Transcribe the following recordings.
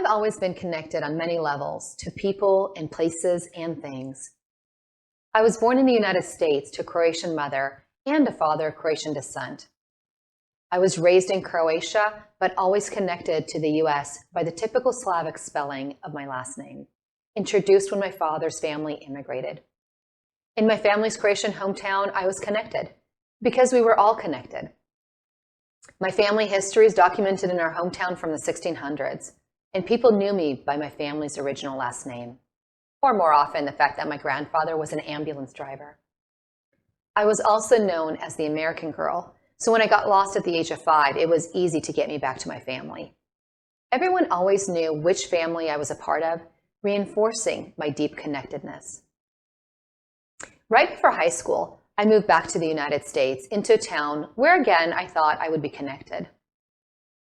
I've always been connected on many levels to people and places and things. I was born in the United States to a Croatian mother and a father of Croatian descent. I was raised in Croatia, but always connected to the US by the typical Slavic spelling of my last name, introduced when my father's family immigrated. In my family's Croatian hometown, I was connected because we were all connected. My family history is documented in our hometown from the 1600s, and people knew me by my family's original last name, or more often, the fact that my grandfather was an ambulance driver. I was also known as the American girl, so when I got lost at the age of 5, it was easy to get me back to my family. Everyone always knew which family I was a part of, reinforcing my deep connectedness. Right before high school, I moved back to the United States into a town where, again, I thought I would be connected.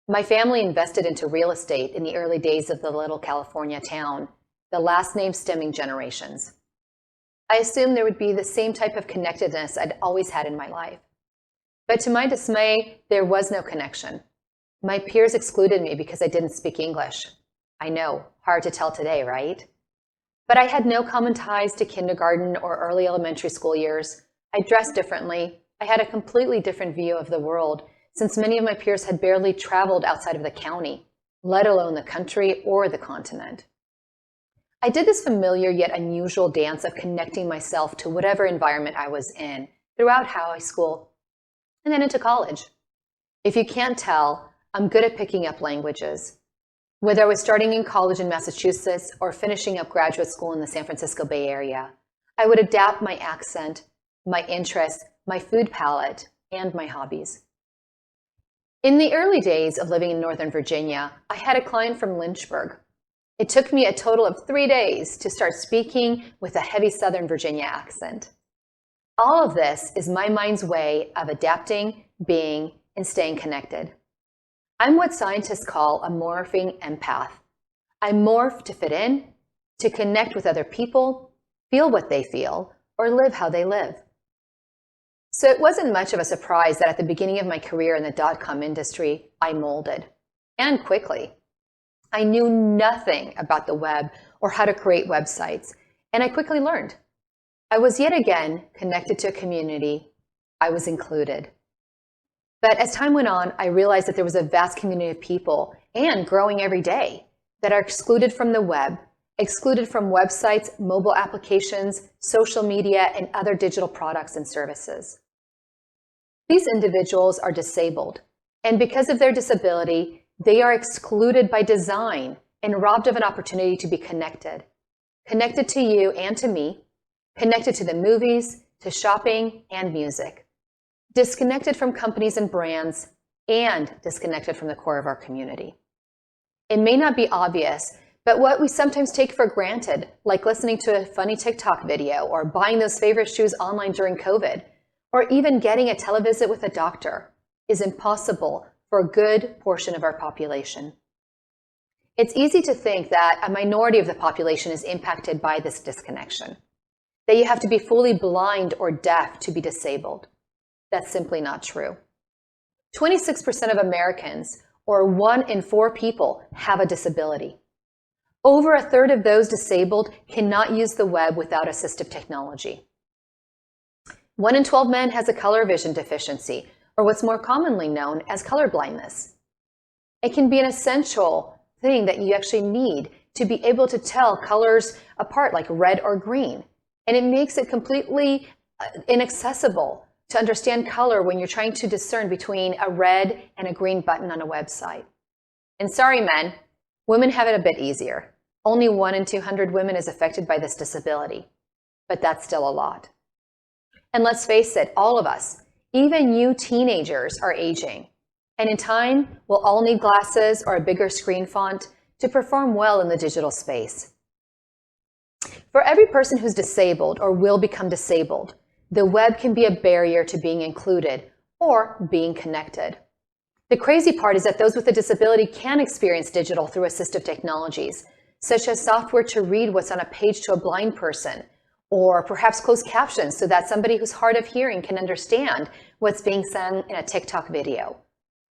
My family invested into real estate in the early days of the little California town, the last name stemming generations. I assumed there would be the same type of connectedness I'd always had in my life. But to my dismay, there was no connection. My peers excluded me because I didn't speak English. I know, hard to tell today, right? But I had no common ties to kindergarten or early elementary school years. I dressed differently. I had a completely different view of the world, since many of my peers had barely traveled outside of the county, let alone the country or the continent. I did this familiar yet unusual dance of connecting myself to whatever environment I was in throughout high school and then into college. If you can't tell, I'm good at picking up languages. Whether I was starting in college in Massachusetts or finishing up graduate school in the San Francisco Bay Area, I would adapt my accent, my interests, my food palette, and my hobbies. In the early days of living in Northern Virginia, I had a client from Lynchburg. It took me a total of 3 days to start speaking with a heavy Southern Virginia accent. All of this is my mind's way of adapting, being, and staying connected. I'm what scientists call a morphing empath. I morph to fit in, to connect with other people, feel what they feel, or live how they live. So it wasn't much of a surprise that at the beginning of my career in the dot-com industry, I molded, and quickly. I knew nothing about the web or how to create websites, and I quickly learned. I was yet again connected to a community. I was included. But as time went on, I realized that there was a vast community of people, and growing every day, that are excluded from the web, excluded from websites, mobile applications, social media, and other digital products and services. These individuals are disabled, and because of their disability, they are excluded by design and robbed of an opportunity to be connected. Connected to you and to me, connected to the movies, to shopping, and music. Disconnected from companies and brands, and disconnected from the core of our community. It may not be obvious, but what we sometimes take for granted, like listening to a funny TikTok video or buying those favorite shoes online during COVID, or even getting a televisit with a doctor, is impossible for a good portion of our population. It's easy to think that a minority of the population is impacted by this disconnection, that you have to be fully blind or deaf to be disabled. That's simply not true. 26% of Americans, or 1 in 4 people, have a disability. Over a third of those disabled cannot use the web without assistive technology. 1 in 12 men has a color vision deficiency, or what's more commonly known as color blindness. It can be an essential thing that you actually need to be able to tell colors apart, like red or green. And it makes it completely inaccessible to understand color when you're trying to discern between a red and a green button on a website. And sorry, men, women have it a bit easier. Only 1 in 200 women is affected by this disability, but that's still a lot. And let's face it, all of us, even you teenagers, are aging. And in time, we'll all need glasses or a bigger screen font to perform well in the digital space. For every person who's disabled or will become disabled, the web can be a barrier to being included or being connected. The crazy part is that those with a disability can experience digital through assistive technologies, such as software to read what's on a page to a blind person, or perhaps closed captions so that somebody who's hard of hearing can understand what's being said in a TikTok video,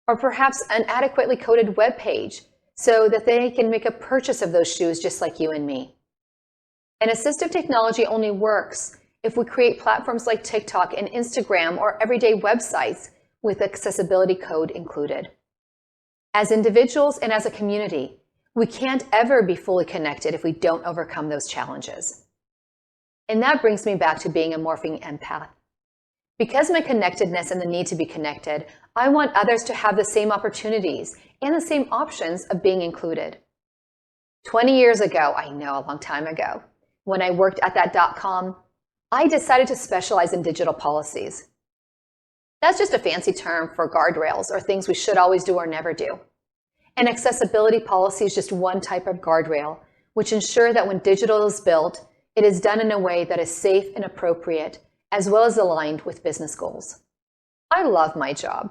or perhaps an adequately coded web page so that they can make a purchase of those shoes just like you and me. And assistive technology only works if we create platforms like TikTok and Instagram or everyday websites with accessibility code included. As individuals and as a community, we can't ever be fully connected if we don't overcome those challenges. And that brings me back to being a morphing empath. Because of my connectedness and the need to be connected, I want others to have the same opportunities and the same options of being included. 20 years ago, I know, a long time ago, when I worked at that .com, I decided to specialize in digital policies. That's just a fancy term for guardrails or things we should always do or never do. And accessibility policy is just one type of guardrail, which ensure that when digital is built, it is done in a way that is safe and appropriate, as well as aligned with business goals. I love my job.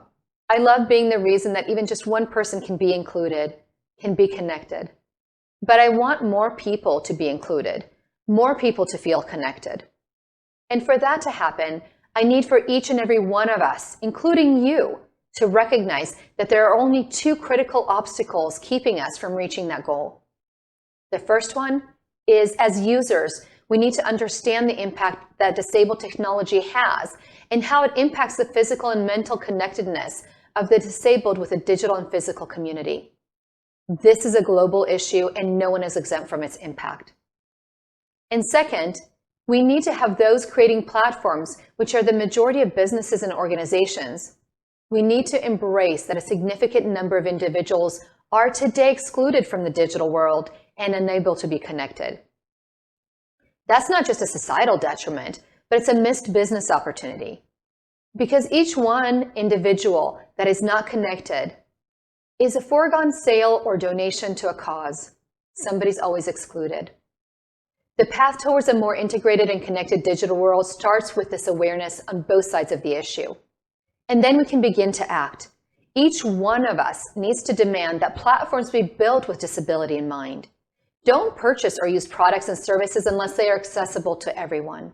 I love being the reason that even just one person can be included, can be connected. But I want more people to be included, more people to feel connected. And for that to happen, I need for each and every one of us, including you, to recognize that there are only two critical obstacles keeping us from reaching that goal. The first one is, as users, we need to understand the impact that disabled technology has and how it impacts the physical and mental connectedness of the disabled with a digital and physical community. This is a global issue and no one is exempt from its impact. And second, we need to have those creating platforms, which are the majority of businesses and organizations. We need to embrace that a significant number of individuals are today excluded from the digital world and unable to be connected. That's not just a societal detriment, but it's a missed business opportunity. Because each one individual that is not connected is a foregone sale or donation to a cause. Somebody's always excluded. The path towards a more integrated and connected digital world starts with this awareness on both sides of the issue. And then we can begin to act. Each one of us needs to demand that platforms be built with disability in mind. Don't purchase or use products and services unless they are accessible to everyone.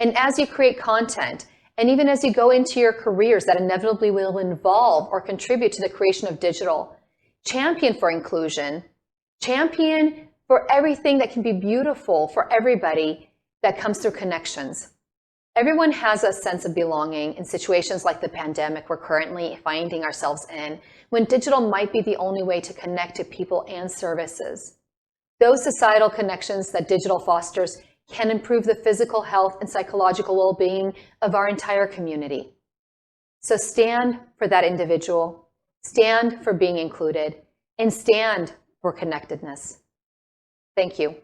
And as you create content, and even as you go into your careers that inevitably will involve or contribute to the creation of digital, champion for inclusion, champion for everything that can be beautiful for everybody that comes through connections. Everyone has a sense of belonging in situations like the pandemic we're currently finding ourselves in, when digital might be the only way to connect to people and services. Those societal connections that digital fosters can improve the physical health and psychological well-being of our entire community. So stand for that individual, stand for being included, and stand for connectedness. Thank you.